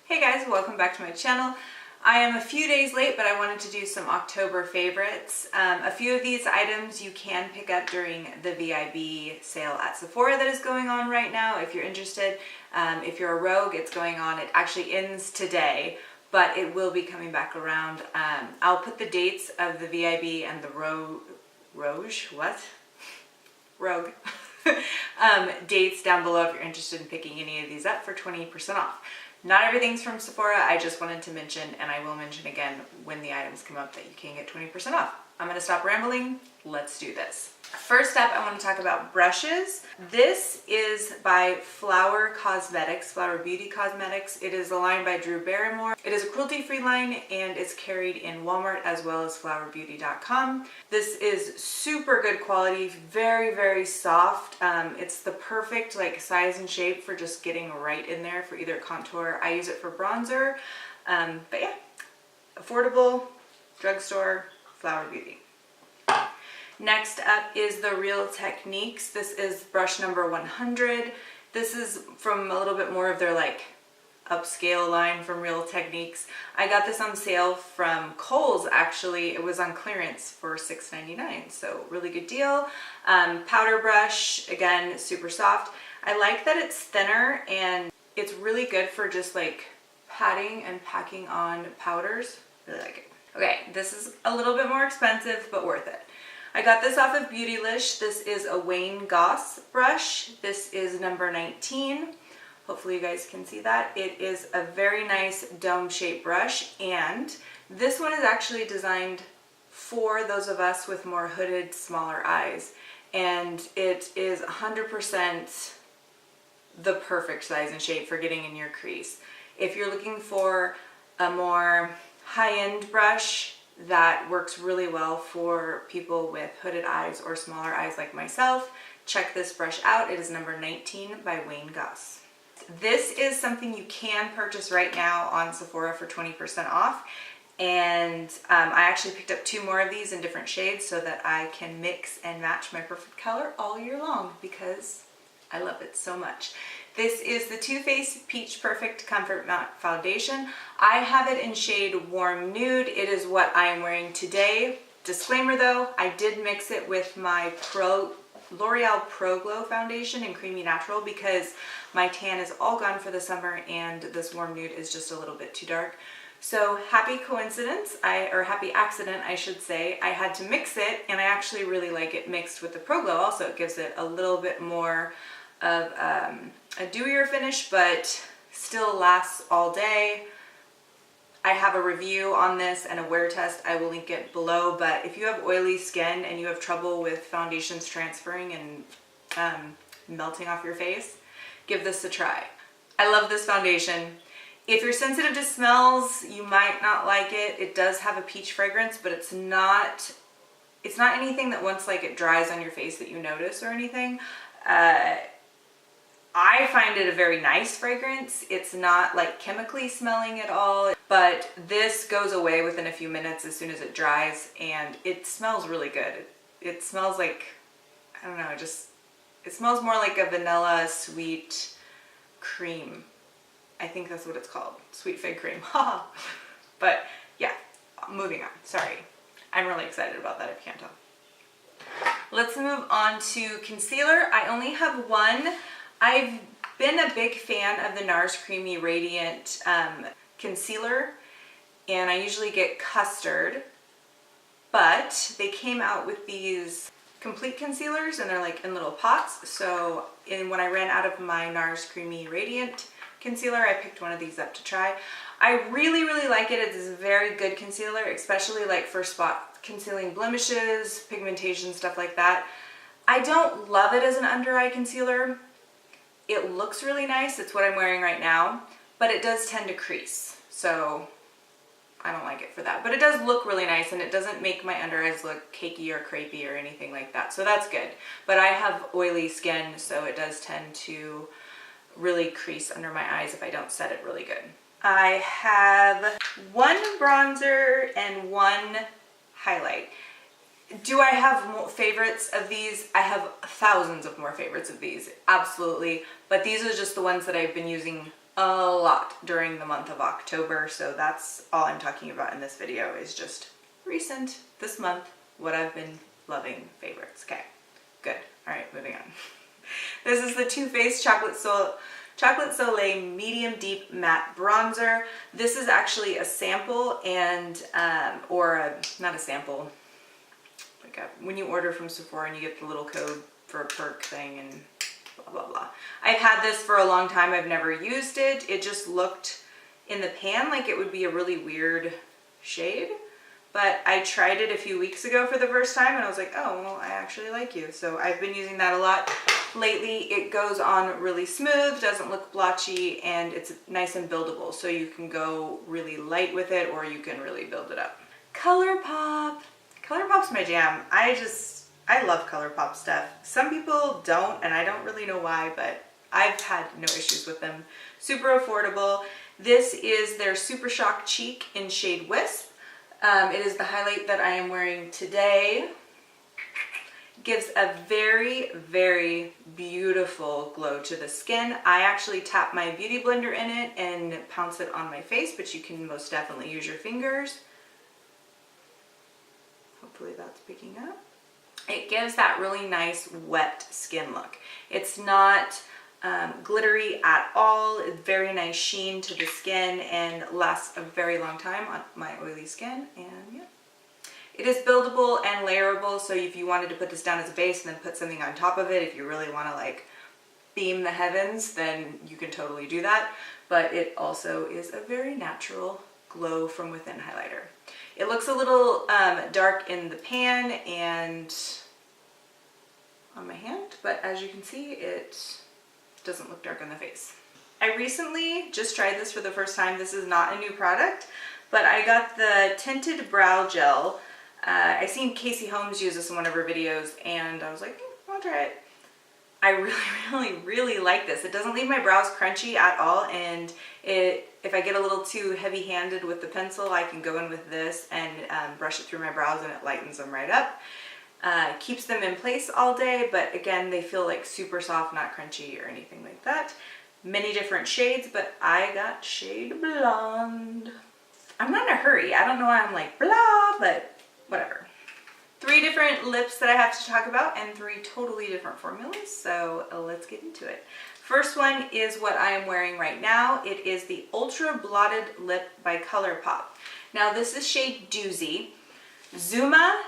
Hey guys, welcome back to my channel. I am a few days late, but I wanted to do some October favorites. A few of these items you can pick up during the VIB sale at Sephora that is going on right now if you're interested. If you're a rogue, it's going on. It actually ends today, but it will be coming back around. I'll put the dates of the VIB and the Rogue dates down below if you're interested in picking any of these up for 20% off. Not everything's from Sephora, I just wanted to mention, and I will mention again when the items come up, that you can get 20% off. I'm gonna stop rambling, let's do this. First up, I want to talk about brushes. This is by Flower Beauty Cosmetics. It is a line by Drew Barrymore. It is a cruelty-free line and it's carried in Walmart as well as flowerbeauty.com. This is super good quality, very, very soft. It's the perfect like size and shape for just getting right in there for either contour. I use it for bronzer, but yeah, affordable, drugstore, Flower Beauty. Next up is the Real Techniques. This is brush number 100. This is from a little bit more of their like upscale line from Real Techniques. I got this on sale from Kohl's actually. It was on clearance for $6.99, so really good deal. Powder brush, again, super soft. I like that it's thinner and it's really good for just like patting and packing on powders. Really like it. Okay, this is a little bit more expensive, but worth it. I got this off of Beautylish. This is a Wayne Goss brush. This is number 19. Hopefully you guys can see that. It is a very nice dome-shaped brush, and this one is actually designed for those of us with more hooded, smaller eyes. And it is 100% the perfect size and shape for getting in your crease. If you're looking for a more high-end brush, that works really well for people with hooded eyes or smaller eyes like myself, check this brush out. It is number 19 by Wayne Goss. This is something you can purchase right now on Sephora for 20% off. And I actually picked up 2 more of these in different shades so that I can mix and match my perfect color all year long because I love it so much. This is the Too Faced Peach Perfect Comfort Matte Foundation. I have it in shade Warm Nude. It is what I am wearing today. Disclaimer though, I did mix it with my L'Oreal Pro Glow Foundation in Creamy Natural because my tan is all gone for the summer and this Warm Nude is just a little bit too dark. So happy coincidence, or happy accident I should say, I had to mix it and I actually really like it mixed with the Pro Glow. Also, it gives it a little bit more of a dewier finish, but still lasts all day. I have a review on this and a wear test. I will link it below, but if you have oily skin and you have trouble with foundations transferring and melting off your face, give this a try. I love this foundation. If you're sensitive to smells, you might not like it. It does have a peach fragrance, but it's not anything that once like it dries on your face that you notice or anything. I find it a very nice fragrance. It's not like chemically smelling at all, but this goes away within a few minutes as soon as it dries, and it smells really good. It smells like, I don't know, it smells more like a vanilla sweet cream. I think that's what it's called, sweet fig cream. But yeah, moving on, sorry. I'm really excited about that if you can't tell. Let's move on to concealer. I only have one. I've been a big fan of the NARS Creamy Radiant concealer, and I usually get Custard, but they came out with these complete concealers and they're like in little pots. So when I ran out of my NARS Creamy Radiant concealer, I picked one of these up to try. I really, really like it. It is a very good concealer, especially like for spot concealing blemishes, pigmentation, stuff like that. I don't love it as an under eye concealer. It looks really nice. It's what I'm wearing right now, but it does tend to crease. So I don't like it for that, but it does look really nice and it doesn't make my under eyes look cakey or crepey or anything like that. So that's good. But I have oily skin, so it does tend to really crease under my eyes if I don't set it really good. I have one bronzer and one highlight. Do I have more favorites of these? I have thousands of more favorites of these, absolutely. But these are just the ones that I've been using a lot during the month of October, so that's all I'm talking about in this video is just recent, this month, what I've been loving favorites. Okay, good. All right, moving on. This is the Too Faced Chocolate Soleil Medium Deep Matte Bronzer. This is actually a sample and, not a sample, like when you order from Sephora and you get the little code for a perk thing and blah, blah, blah. I've had this for a long time. I've never used it. It just looked in the pan like it would be a really weird shade. But I tried it a few weeks ago for the first time and I was like, oh, well, I actually like you. So I've been using that a lot lately. It goes on really smooth, doesn't look blotchy, and it's nice and buildable. So you can go really light with it or you can really build it up. Colorpop. Colorpop's my jam. I love Colorpop stuff. Some people don't, and I don't really know why, but I've had no issues with them. Super affordable. This is their Super Shock Cheek in shade Wisp. It is the highlight that I am wearing today. Gives a very, very beautiful glow to the skin. I actually tap my beauty blender in it and pounce it on my face, but you can most definitely use your fingers. Hopefully that's picking up. It gives that really nice wet skin look. It's not glittery at all. It's very nice sheen to the skin and lasts a very long time on my oily skin. And yeah, it is buildable and layerable. So if you wanted to put this down as a base and then put something on top of it, if you really want to like beam the heavens, then you can totally do that. But it also is a very natural glow from within highlighter. It looks a little dark in the pan and on my hand, but as you can see, it doesn't look dark on the face. I recently just tried this for the first time. This is not a new product, but I got the tinted brow gel. I seen Casey Holmes use this in one of her videos and I was like, I'll try it. I really like this. It doesn't leave my brows crunchy at all, and if I get a little too heavy-handed with the pencil, I can go in with this and brush it through my brows and it lightens them right up. Keeps them in place all day, but again, they feel like super soft, not crunchy or anything like that. Many different shades, but I got shade Blonde. I'm not in a hurry. I don't know why I'm like blah, but whatever. 3 different lips that I have to talk about and 3 totally different formulas, so let's get into it. First one is what I am wearing right now. It is the Ultra Blotted Lip by Colorpop. Now this is shade Doozy. Zuma,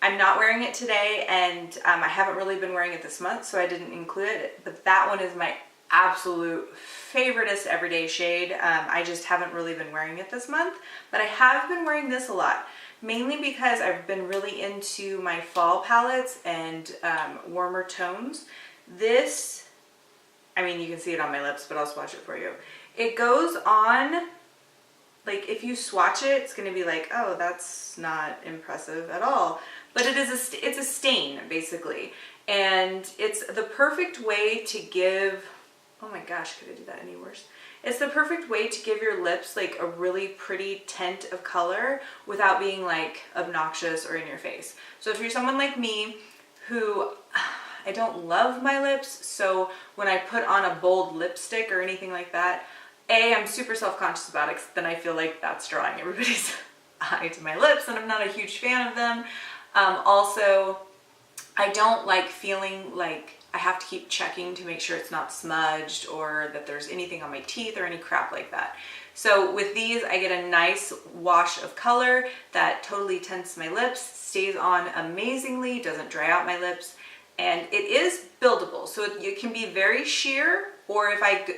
I'm not wearing it today, and I haven't really been wearing it this month, so I didn't include it, but that one is my absolute favoriteest everyday shade. I just haven't really been wearing it this month, but I have been wearing this a lot, mainly because I've been really into my fall palettes and warmer tones. This, I mean, you can see it on my lips, but I'll swatch it for you. It goes on, like if you swatch it, it's gonna be like, oh, that's not impressive at all. But it's a stain, basically. And it's the perfect way to give, oh my gosh, could I do that any worse? It's the perfect way to give your lips like a really pretty tint of color without being like obnoxious or in your face. So if you're someone like me who, I don't love my lips, so when I put on a bold lipstick or anything like that, I'm super self-conscious about it, 'cause then I feel like that's drawing everybody's eye to my lips and I'm not a huge fan of them. Also, I don't like feeling like I have to keep checking to make sure it's not smudged or that there's anything on my teeth or any crap like that. So with these, I get a nice wash of color that totally tints my lips, stays on amazingly, doesn't dry out my lips, and it is buildable. So it can be very sheer, or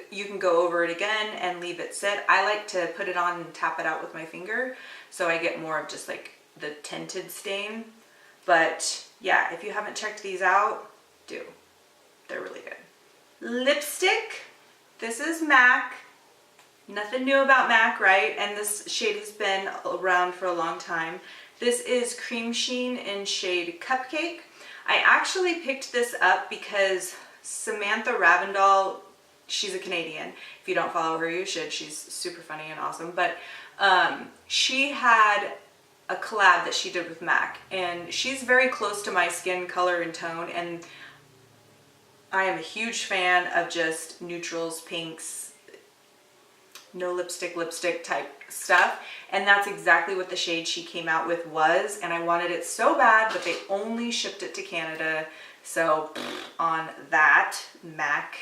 you can go over it again and leave it sit. I like to put it on and tap it out with my finger, so I get more of just like the tinted stain. But yeah, if you haven't checked these out, do. They're really good. Lipstick, this is MAC. Nothing new about MAC, right? And this shade has been around for a long time. This is Cream Sheen in shade Cupcake. I actually picked this up because Samantha Ravindall, she's a Canadian. If you don't follow her, you should. She's super funny and awesome. But she had a collab that she did with MAC, and she's very close to my skin color and tone, and I am a huge fan of just neutrals, pinks, no lipstick type stuff. And that's exactly what the shade she came out with was. And I wanted it so bad, but they only shipped it to Canada. So on that, MAC.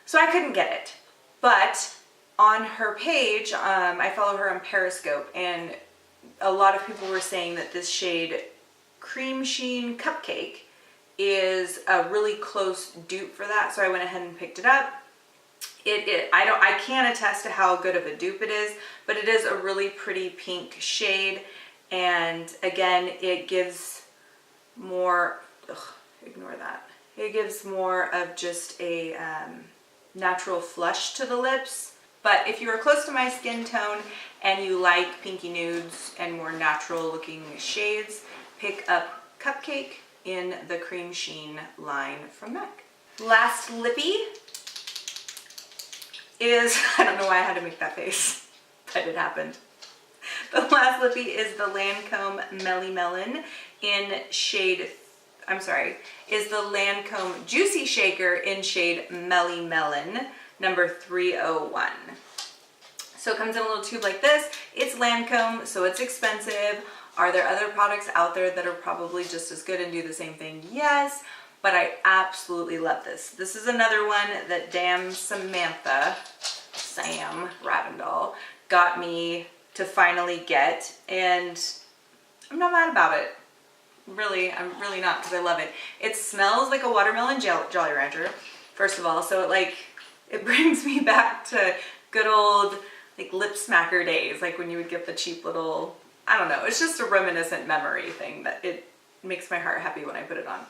So I couldn't get it. But on her page, I follow her on Periscope, and a lot of people were saying that this shade Cream Sheen Cupcake is a really close dupe for that. So I went ahead and picked it up. I can't attest to how good of a dupe it is, but it is a really pretty pink shade. And again, it gives more, ignore that. It gives more of just a natural flush to the lips. But if you are close to my skin tone and you like pinky nudes and more natural looking shades, pick up Cupcake in the Cream Sheen line from MAC. Last lippy is, I don't know why I had to make that face, but it happened. The last lippy is the Lancome Melly Melon in shade, is the Lancome Juicy Shaker in shade Melly Melon, number 301. So it comes in a little tube like this. It's Lancome, so it's expensive. Are there other products out there that are probably just as good and do the same thing? Yes, but I absolutely love this. This is another one that damn Sam Ravendall got me to finally get, and I'm not mad about it. Really, I'm really not, because I love it. It smells like a watermelon Jolly Rancher, first of all, so it brings me back to good old like lip smacker days, like when you would get the cheap little, I don't know, it's just a reminiscent memory thing that it makes my heart happy when I put it on.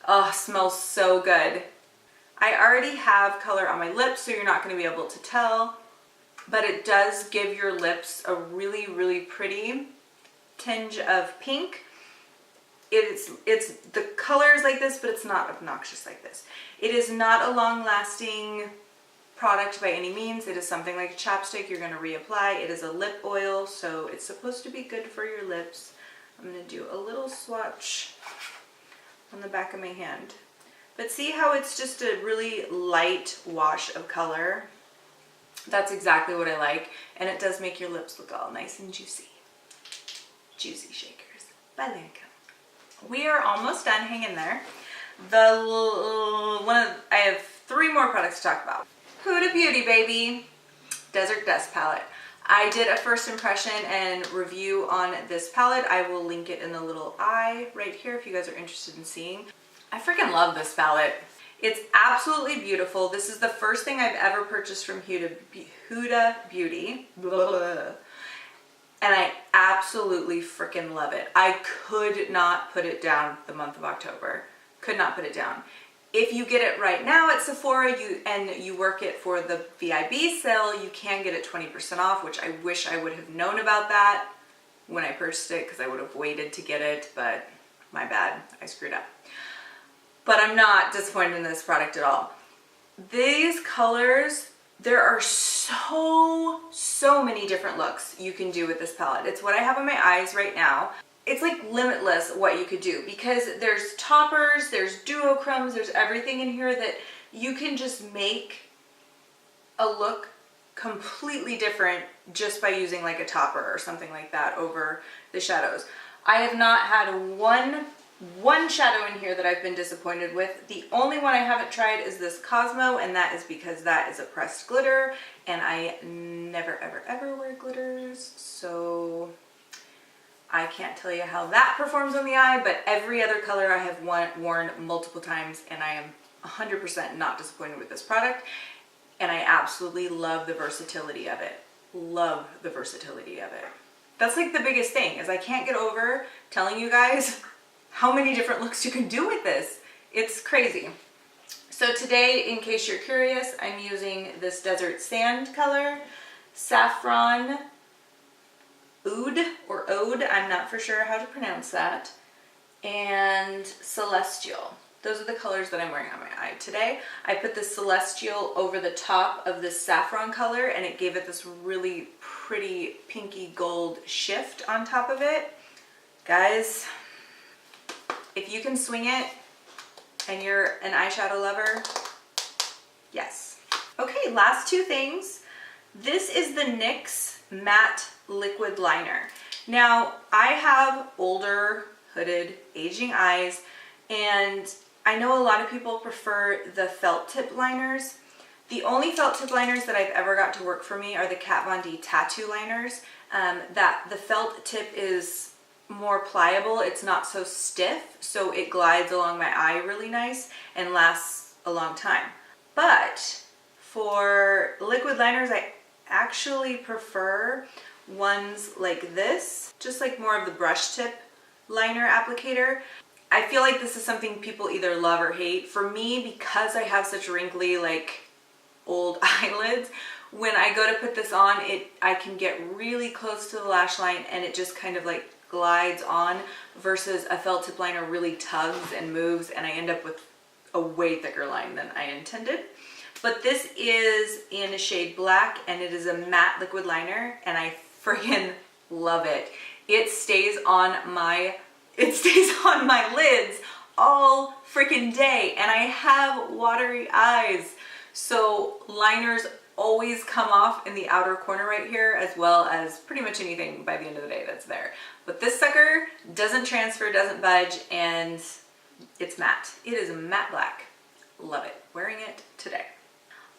Oh, smells so good. I already have color on my lips, so you're not going to be able to tell, but it does give your lips a really, really pretty tinge of pink. It's the color is like this, but it's not obnoxious like this. It is not a long-lasting product by any means. It is something like a chapstick you're going to reapply. It is a lip oil, so it's supposed to be good for your lips. I'm going to do a little swatch on the back of my hand. But see how it's just a really light wash of color? That's exactly what I like, and it does make your lips look all nice and juicy. Juicy Shakers by Lancome. We are almost done. Hang in there. I have 3 more products to talk about. Huda Beauty, baby. Desert Dust palette. I did a first impression and review on this palette. I will link it in the little eye right here if you guys are interested in seeing. I freaking love this palette. It's absolutely beautiful. This is the first thing I've ever purchased from Huda Beauty. Blah, blah, blah. And I absolutely freaking love it. I could not put it down the month of October. Could not put it down. If you get it right now at Sephora and you work it for the VIB sale, you can get it 20% off, which I wish I would have known about that when I purchased it, because I would have waited to get it, but my bad, I screwed up. But I'm not disappointed in this product at all. These colors, there are so many different looks you can do with this palette. It's what I have on my eyes right now. It's like limitless what you could do, because there's toppers, there's duochromes, there's everything in here that you can just make a look completely different just by using like a topper or something like that over the shadows. I have not had one shadow in here that I've been disappointed with. The only one I haven't tried is this Cosmo, and that is because that is a pressed glitter, and I never ever wear glitters, so I can't tell you how that performs on the eye, but every other color I have worn multiple times, and I am 100% not disappointed with this product, and I absolutely love the versatility of it. Love the versatility of it. That's like the biggest thing, is I can't get over telling you guys how many different looks you can do with this. It's crazy. So today, in case you're curious, I'm using this Desert Sand color, Saffron Oud, or Ode, I'm not for sure how to pronounce that, and Celestial. Those are the colors that I'm wearing on my eye today. I put the Celestial over the top of this saffron color, and it gave it this really pretty pinky gold shift on top of it. Guys, if you can swing it and you're an eyeshadow lover, yes. Okay, last 2 things. This is the NYX Matte Liquid Liner. Now, I have older, hooded, aging eyes, and I know a lot of people prefer the felt tip liners. The only felt tip liners that I've ever got to work for me are the Kat Von D tattoo liners. That the felt tip is more pliable, it's not so stiff, so it glides along my eye really nice and lasts a long time. But for liquid liners, I actually prefer ones like this, just like more of the brush tip liner applicator. I feel like this is something people either love or hate. For me, because I have such wrinkly, like old eyelids, when I go to put this on, I can get really close to the lash line and it just kind of like glides on, versus a felt tip liner really tugs and moves and I end up with a way thicker line than I intended. But this is in a shade black and it is a matte liquid liner and I friggin' love it. It stays on my lids all freaking day, and I have watery eyes, so liners always come off in the outer corner right here, as well as pretty much anything by the end of the day that's there. But this sucker doesn't transfer, doesn't budge, and it's matte. It is a matte black. Love it. Wearing it today.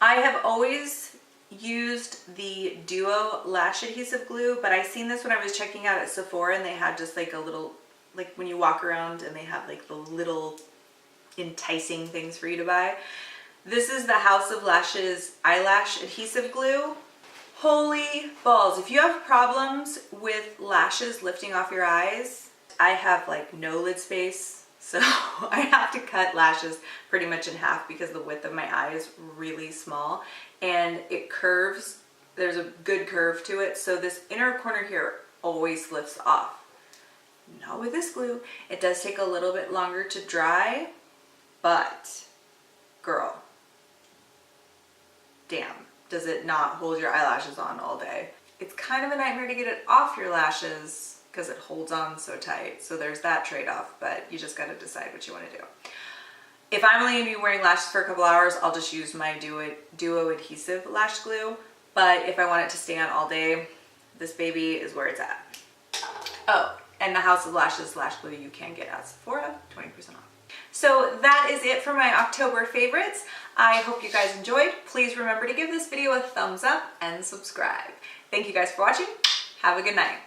I have always used the Duo lash adhesive glue, but I seen this when I was checking out at Sephora and they had just like a little, like when you walk around and they have like the little enticing things for you to buy. This is the House of Lashes eyelash adhesive glue. Holy balls, if you have problems with lashes lifting off your eyes, I have like no lid space, so I have to cut lashes pretty much in half because the width of my eye is really small and it curves. There's a good curve to it, so this inner corner here always lifts off. Not with this glue. It does take a little bit longer to dry, but girl, damn, does it not hold your eyelashes on all day. It's kind of a nightmare to get it off your lashes because it holds on so tight. So there's that trade-off, but you just got to decide what you want to do. If I'm only going to be wearing lashes for a couple hours, I'll just use my Duo adhesive lash glue. But if I want it to stay on all day, this baby is where it's at. Oh, and the House of Lashes lash glue you can get at Sephora, 20% off. So that is it for my October favorites. I hope you guys enjoyed. Please remember to give this video a thumbs up and subscribe. Thank you guys for watching. Have a good night.